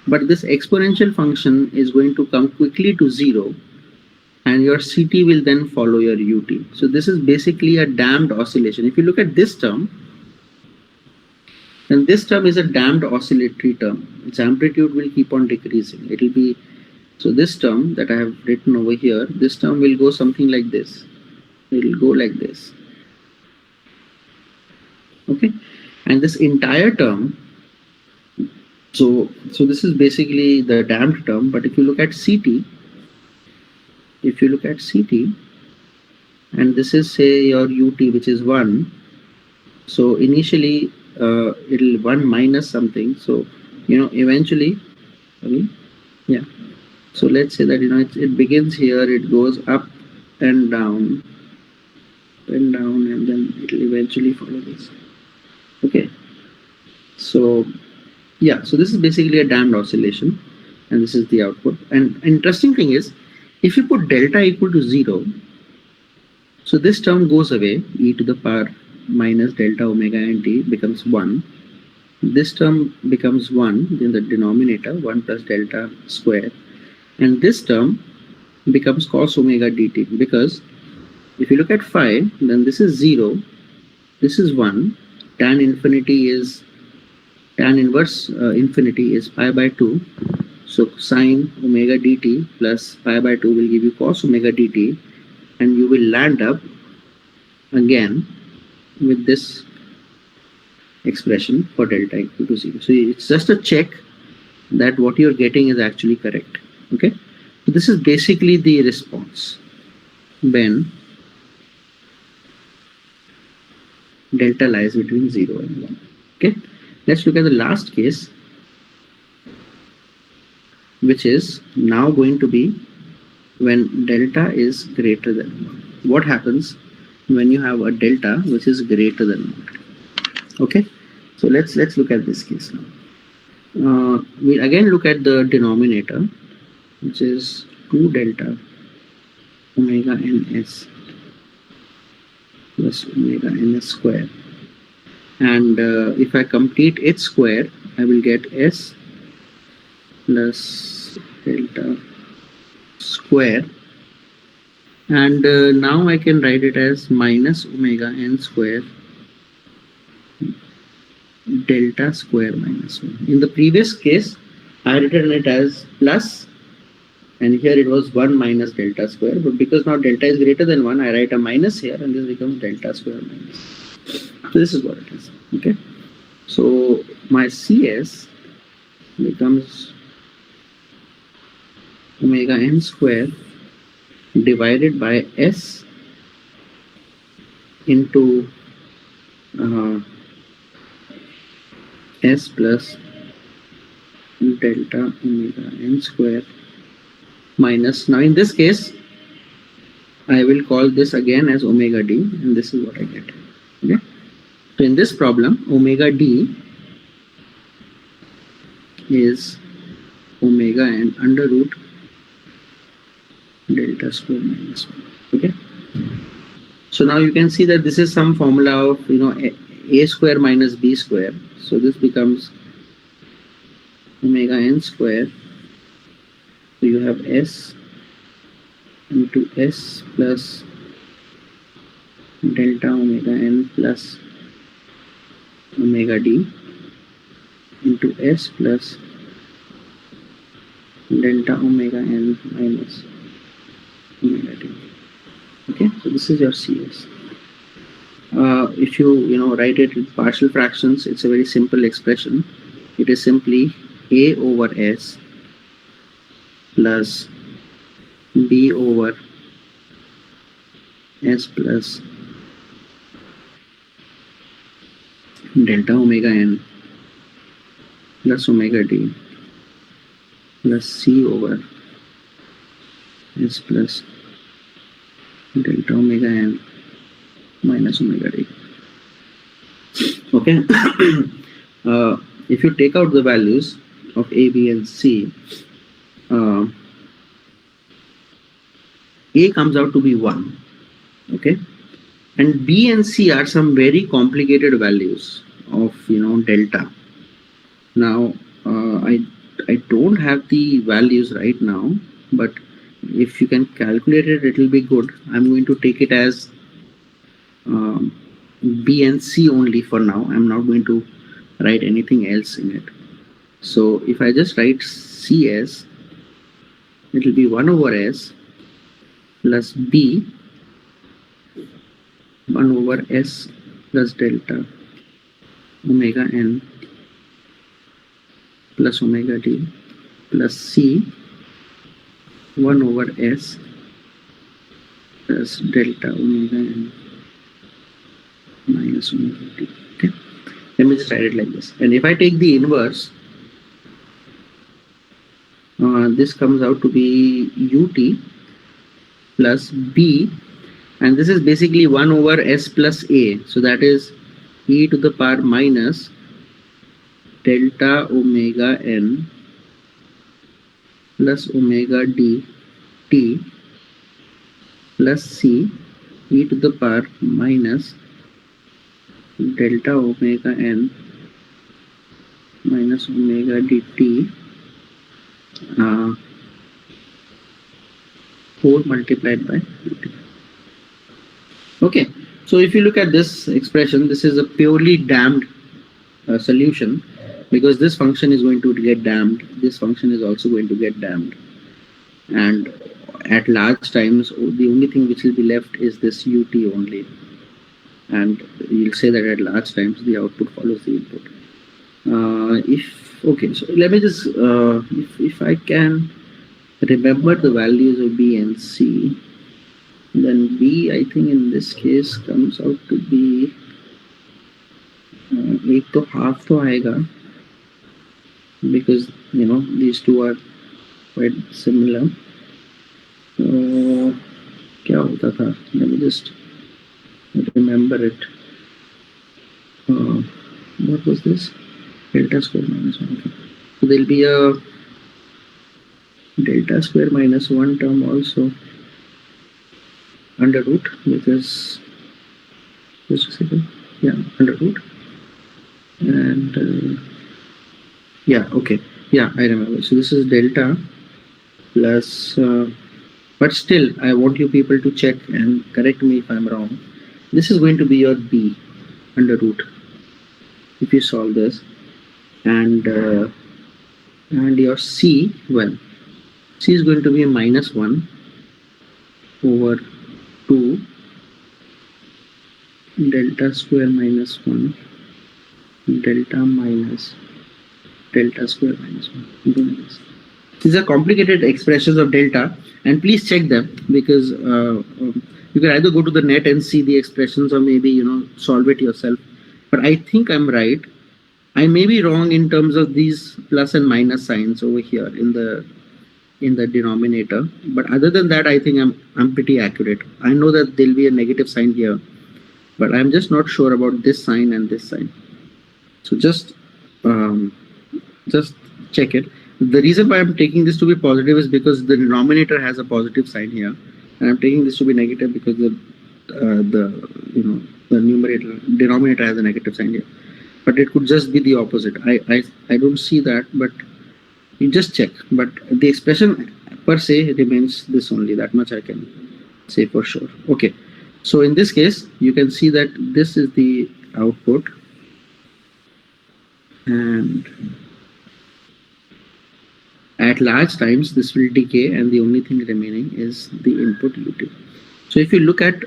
but this exponential function is going to come quickly to 0, and your Ct will then follow your ut. So this is basically a damped oscillation. If you look at this term, then this term is a damped oscillatory term. Its amplitude will keep on decreasing. It will be, so this term that I have written over here, this term will go something like this. It will go like this. Okay, and this entire term, so this is basically the damped term. But if you look at Ct, and this is, say, your ut, which is 1, so initially it'll 1 minus something, so eventually, yeah, so let's say that it begins here, it goes up and down, and down, and then it will eventually follow this. Okay. So yeah, so this is basically a damped oscillation, and this is the output. And interesting thing is, if you put delta equal to 0, so this term goes away, e to the power minus delta omega nt becomes 1. This term becomes 1 in the denominator, 1 plus delta square. And this term becomes cos omega dt, because if you look at phi, then this is 0, this is 1, tan inverse infinity is pi by 2. So sine omega dt plus pi by 2 will give you cos omega dt, and you will land up again with this expression for delta equal to 0. So it's just a check that what you're getting is actually correct. Okay, so this is basically the response when delta lies between 0 and 1. Okay, let's look at the last case, which is now going to be when delta is greater than 1. What happens when you have a delta which is greater than 1? Okay, so let's look at this case now. We again look at the denominator, which is 2 delta omega ns plus omega ns square, and if I complete its square, I will get s plus delta square, and now I can write it as minus omega n square delta square minus 1. In the previous case, I had written it as plus, and here it was 1 minus delta square, but because now delta is greater than 1, I write a minus here, and this becomes delta square minus. So this is what it is. Okay, so my CS becomes omega n square divided by s into s plus delta omega n square minus, now in this case I will call this again as omega d, and this is what I get. Okay, so in this problem, omega d is omega n under root delta square minus 1. Okay, so now you can see that this is some formula of, you know, a square minus b square. So this becomes omega n square. So you have s into s plus delta omega n plus omega d into s plus delta omega n minus omega d. Okay, so this is your CS. If you write it in partial fractions, it's a very simple expression. It is simply a over s plus b over s plus delta omega n plus omega d plus c over s plus delta omega n minus omega d. Okay. If you take out the values of a, b, and c, a comes out to be 1. Okay, and b and c are some very complicated values of delta. Now I don't have the values right now, but if you can calculate it, it will be good. I'm going to take it as b and c only for now. I'm not going to write anything else in it. So if I just write cs, it will be 1 over s plus b 1 over s plus delta omega n plus omega d plus c 1 over s plus delta omega n minus omega d. Okay, let me just write it like this. And if I take the inverse, this comes out to be ut plus b And this is basically 1 over s plus a. So that is e to the power minus delta omega n plus omega d t plus c e to the power minus delta omega n minus omega dt 4 multiplied by 50. Okay, so if you look at this expression, this is a purely damped solution, because this function is going to get damped, this function is also going to get damped, and at large times the only thing which will be left is this ut only, and you'll say that at large times the output follows the input. Okay, so let me just if I can remember the values of b and c, then b, I think in this case comes out to be 8 to half to aega, because these two are quite similar. क्या होता था? Let me just remember it. What was this? Delta square minus 1. Okay. So there will be a delta square minus 1 term also under root, because just a second. Yeah, under root. And yeah, okay. Yeah, I remember. So this is delta plus, but still, I want you people to check and correct me if I'm wrong. This is going to be your b under root if you solve this, and your c, well, c is going to be a minus 1 over 2 delta square minus 1 delta minus delta square minus 1. These are complicated expressions of delta, and please check them, because you can either go to the net and see the expressions, or maybe solve it yourself. But I think I'm right. I may be wrong in terms of these plus and minus signs over here in the denominator, but other than that, I think I'm pretty accurate. I know that there'll be a negative sign here, but I'm just not sure about this sign and this sign. So just check it. The reason why I'm taking this to be positive is because the denominator has a positive sign here, and I'm taking this to be negative because the denominator has a negative sign here. But it could just be the opposite. I don't see that, but you just check. But the expression per se remains this only. That much I can say for sure. Okay. So in this case, you can see that this is the output, and at large times this will decay, and the only thing remaining is the input ut. So if you look at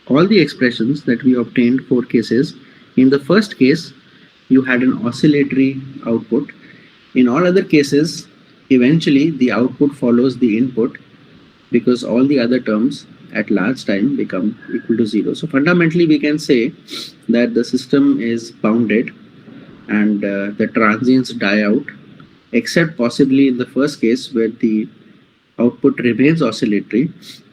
all the expressions that we obtained, 4 cases, in the first case you had an oscillatory output. In all other cases, eventually the output follows the input, because all the other terms at large time become equal to 0. So fundamentally we can say that the system is bounded, and the transients die out, except possibly in the first case where the output remains oscillatory,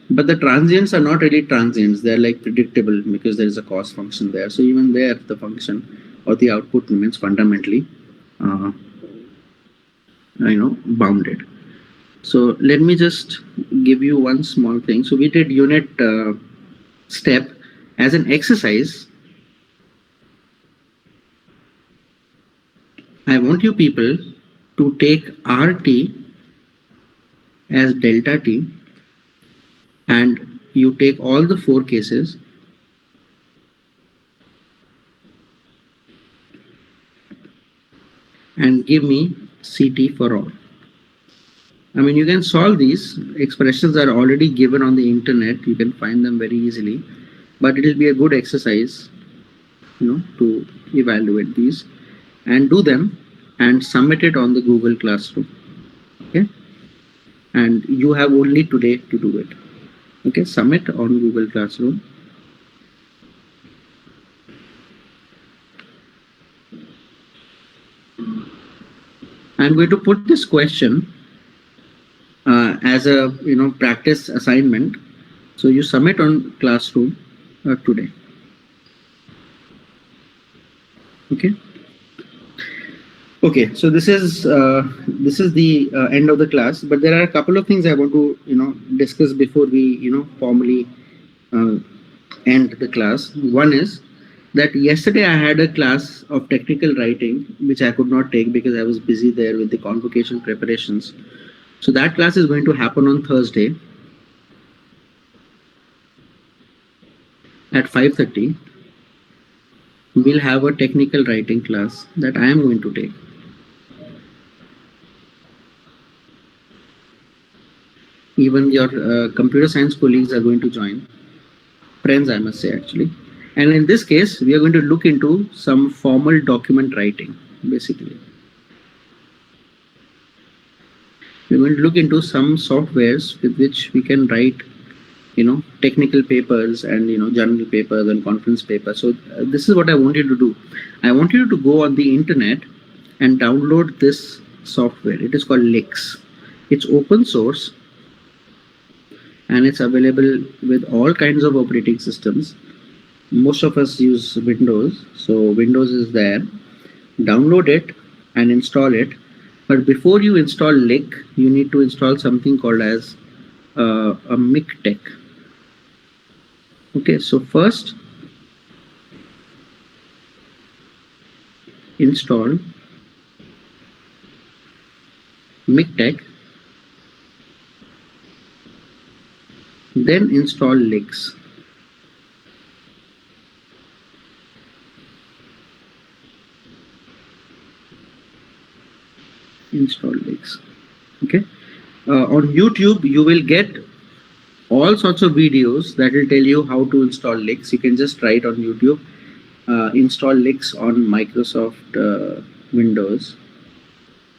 but the transients are not really transients. They're like predictable, because there is a cost function there. So even there, the function or the output remains fundamentally bounded. So let me just give you one small thing. So we did unit step as an exercise. I want you people to take RT as delta t, and you take all the 4 cases and give me CT for all. I mean, you can solve these. Expressions are already given on the internet. You can find them very easily, but it will be a good exercise, to evaluate these and do them and submit it on the Google Classroom. Okay, and you have only today to do it. Okay, submit on Google Classroom. I'm going to put this question as a practice assignment. So you submit on Classroom today. Okay. Okay, so this is the end of the class, but there are a couple of things I want to discuss before we formally end the class. One is that yesterday I had a class of technical writing which I could not take because I was busy there with the convocation preparations. So that class is going to happen on Thursday at 5:30. We'll have a technical writing class that I am going to take. Even your computer science colleagues are going to join. Friends, I must say, actually. And in this case, we are going to look into some formal document writing, basically. We're going to look into some softwares with which we can write, technical papers and, journal papers and conference papers. So this is what I want you to do. I want you to go on the internet and download this software. It is called Lix. It's open source and it's available with all kinds of operating systems. Most of us use Windows, so Windows is there. Download it and install it. But before you install Lick, you need to install something called as a MikTeX. Okay, so first install MikTeX, then install Lix. Install Lix. Okay. On YouTube, you will get all sorts of videos that will tell you how to install Lix. You can just write on YouTube, install Lix on Microsoft Windows.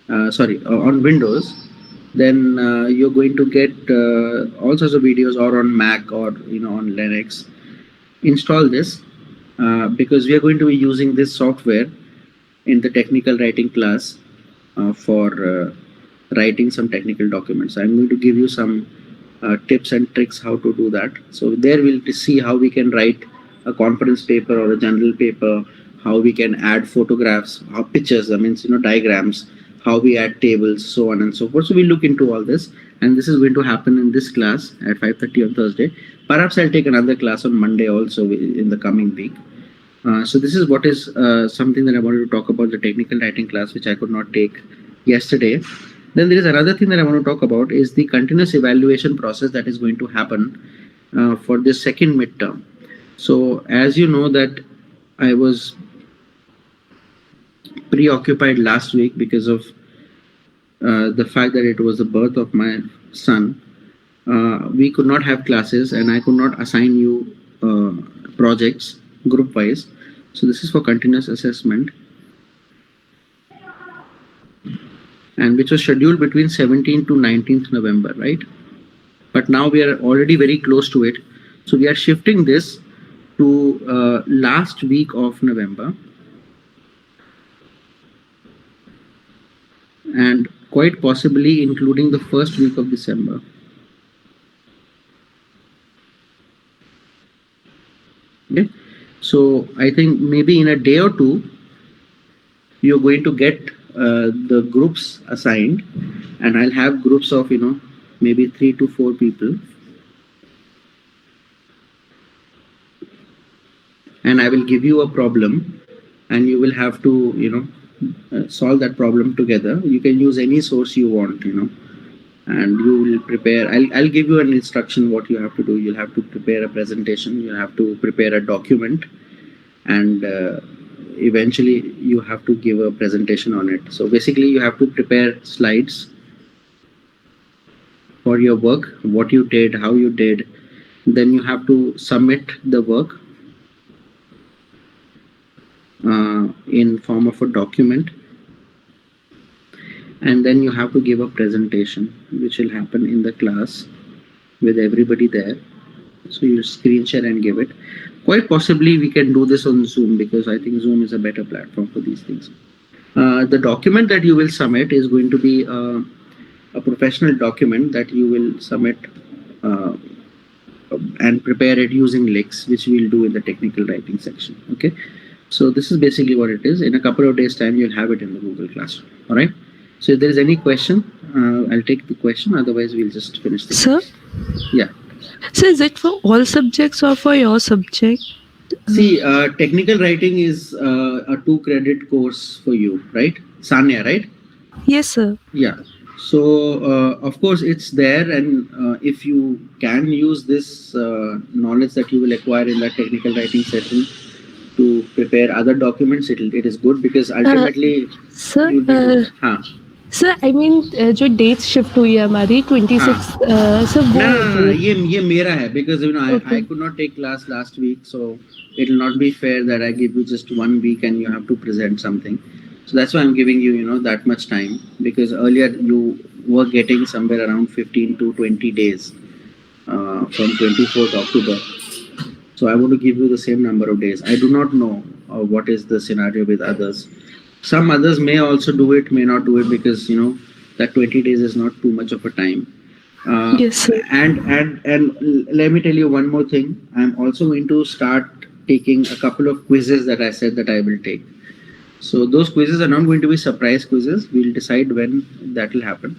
On Windows. Then you're going to get all sorts of videos, or on Mac, or on Linux. Install this because we are going to be using this software in the technical writing class for writing some technical documents. I'm going to give you some tips and tricks how to do that. So there we'll see how we can write a conference paper or a journal paper, how we can add photographs, how pictures, diagrams, how we add tables, so on and so forth. So we'll look into all this, and this is going to happen in this class at 5:30 on Thursday. Perhaps I'll take another class on Monday also in the coming week. So this is what is something that I wanted to talk about, the technical writing class, which I could not take yesterday. Then there is another thing that I want to talk about is the continuous evaluation process that is going to happen for this second midterm. So as you know that I was preoccupied last week because of the fact that it was the birth of my son. We could not have classes and I could not assign you projects group wise. So this is for continuous assessment, and which was scheduled between 17th to 19th November, right? But now we are already very close to it. So we are shifting this to last week of November, and quite possibly including the first week of December. Okay, so I think maybe in a day or two, you're going to get the groups assigned, and I'll have groups of, maybe 3 to 4 people. And I will give you a problem, and you will have to, solve that problem together. You can use any source you want, and you will prepare. I'll give you an instruction what you have to do. You'll have to prepare a presentation. You have to prepare a document, and eventually you have to give a presentation on it. So basically you have to prepare slides for your work, what you did, how you did. Then you have to submit the work in form of a document, and then you have to give a presentation which will happen in the class with everybody there. So you screen share and give it. Quite possibly we can do this on Zoom, because I think Zoom is a better platform for these things. The document that you will submit is going to be a professional document that you will submit and prepare it using Lex, which we'll do in the technical writing section. Okay. So this is basically what it is. In a couple of days' time, you'll have it in the Google Classroom. All right. So if there is any question, I'll take the question. Otherwise, we'll just finish the Sir? class. Yeah. So is it for all subjects or for your subject? See, technical writing is a 2-credit course for you, right? Sanya, right? Yes, sir. Yeah. So, of course, it's there, and if you can use this knowledge that you will acquire in that technical writing session to prepare other documents, it is good because ultimately Sir, you'll be. हाँ. Sir I mean जो date shift हुई है हमारी 26 sir वो No, ये मेरा है because I could not take class last week, so it will not be fair that I give you just 1 week and you have to present something. So that's why I'm giving you that much time, because earlier you were getting somewhere around 15 to 20 days from 24th October. So I want to give you the same number of days. I do not know what is the scenario with others. Some others may also do it, may not do it, because that 20 days is not too much of a time. Yes, sir. And let me tell you one more thing. I'm also going to start taking a couple of quizzes that I said that I will take. So those quizzes are not going to be surprise quizzes. We'll decide when that will happen.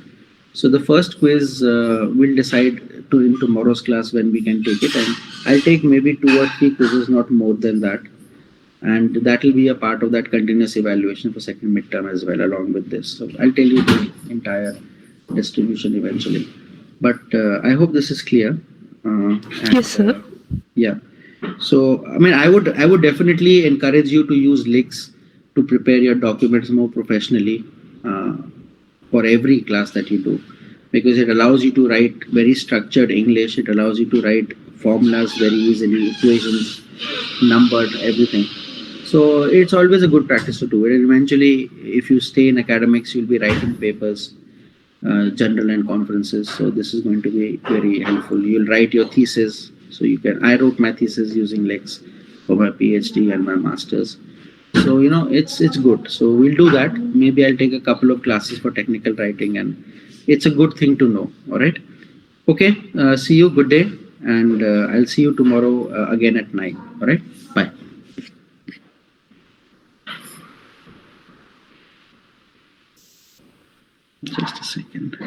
So the first quiz we'll decide in tomorrow's class when we can take it, and I'll take maybe 2 or 3 quizzes, not more than that. And that will be a part of that continuous evaluation for second midterm as well, along with this. So I'll tell you the entire distribution eventually. But I hope this is clear. Yes, sir. Yeah. So I mean, I would definitely encourage you to use Lex to prepare your documents more professionally for every class that you do, because it allows you to write very structured English. It allows you to write formulas very easily, equations, numbered, everything. So it's always a good practice to do it. And eventually, if you stay in academics, you'll be writing papers, general and conferences. So this is going to be very helpful. You'll write your thesis. So I wrote my thesis using Lex for my PhD and my master's. So it's good. So we'll do that. Maybe I'll take a couple of classes for technical writing, and it's a good thing to know. All right. Okay. See you. Good day, and I'll see you tomorrow again at 9. All right. Bye. Just a second.